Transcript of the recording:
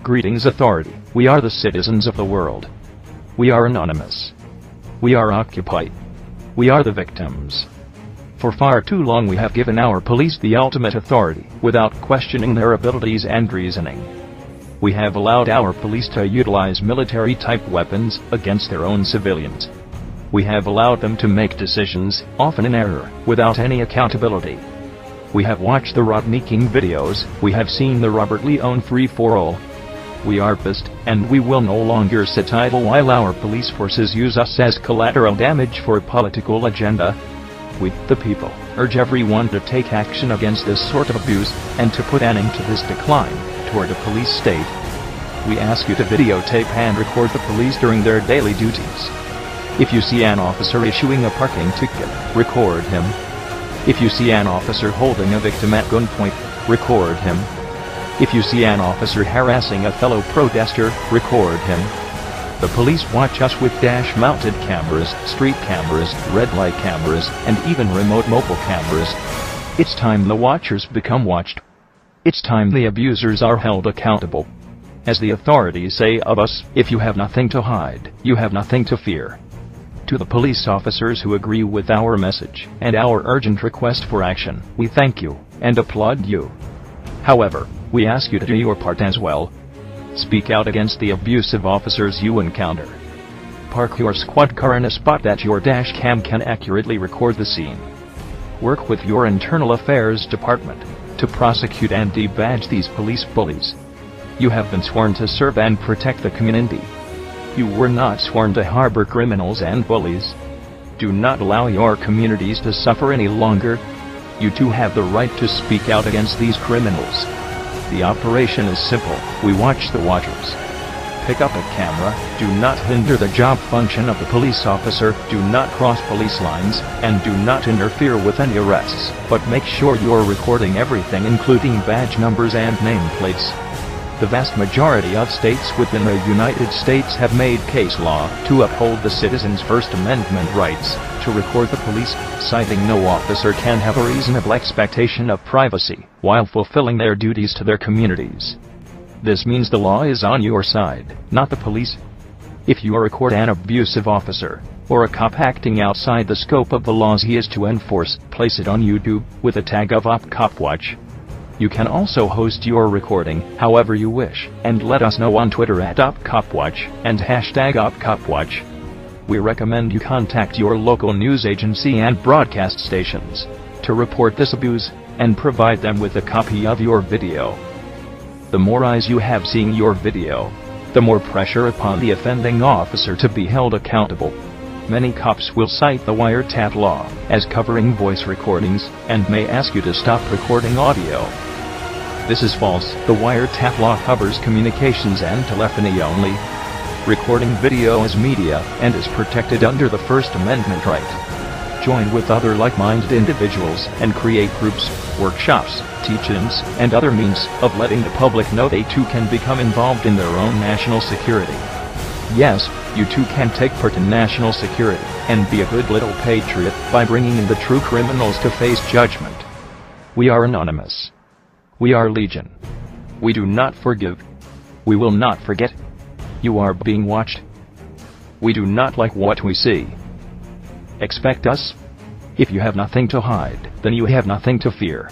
Greetings, authority. We are the citizens of the world. We are anonymous. We are occupied. We are the victims. For far too long we have given our police the ultimate authority, without questioning their abilities and reasoning. We have allowed our police to utilize military-type weapons against their own civilians. We have allowed them to make decisions, often in error, without any accountability. We have watched the Rodney King videos, we have seen the Robert Leone free-for-all. We are pissed, and we will no longer sit idle while our police forces use us as collateral damage for a political agenda. We, the people, urge everyone to take action against this sort of abuse, and to put an end to this decline toward a police state. We ask you to videotape and record the police during their daily duties. If you see an officer issuing a parking ticket, record him. If you see an officer holding a victim at gunpoint, record him. If you see an officer harassing a fellow protester, record him. The police watch us with dash-mounted cameras, street cameras, red light cameras, and even remote mobile cameras. It's time the watchers become watched. It's time the abusers are held accountable. As the authorities say of us, if you have nothing to hide, you have nothing to fear. To the police officers who agree with our message and our urgent request for action, we thank you and applaud you. However, we ask you to do your part as well. Speak out against the abusive officers you encounter. Park your squad car in a spot that your dash cam can accurately record the scene. Work with your internal affairs department to prosecute and debadge these police bullies. You have been sworn to serve and protect the community. You were not sworn to harbor criminals and bullies. Do not allow your communities to suffer any longer. You too have the right to speak out against these criminals. The operation is simple. We watch the watchers. Pick up a camera, do not hinder the job function of the police officer, do not cross police lines, and do not interfere with any arrests, but make sure you're recording everything including badge numbers and nameplates. The vast majority of states within the United States have made case law to uphold the citizens' First Amendment rights to record the police, citing no officer can have a reasonable expectation of privacy while fulfilling their duties to their communities. This means the law is on your side, not the police. If you record an abusive officer, or a cop acting outside the scope of the laws he is to enforce, place it on YouTube with a tag of OpCopWatch. You can also host your recording however you wish, and let us know on Twitter at OpCopWatch and #OpCopWatch. We recommend you contact your local news agency and broadcast stations to report this abuse, and provide them with a copy of your video. The more eyes you have seeing your video, the more pressure upon the offending officer to be held accountable. Many cops will cite the wiretap law as covering voice recordings, and may ask you to stop recording audio. This is false. The wiretap law covers communications and telephony only. Recording video is media, and is protected under the First Amendment right. Join with other like-minded individuals, and create groups, workshops, teach-ins, and other means of letting the public know they too can become involved in their own national security. Yes, you too can take part in national security, and be a good little patriot by bringing in the true criminals to face judgment. We are anonymous. We are legion. We do not forgive. We will not forget. You are being watched. We do not like what we see. Expect us. If you have nothing to hide, then you have nothing to fear.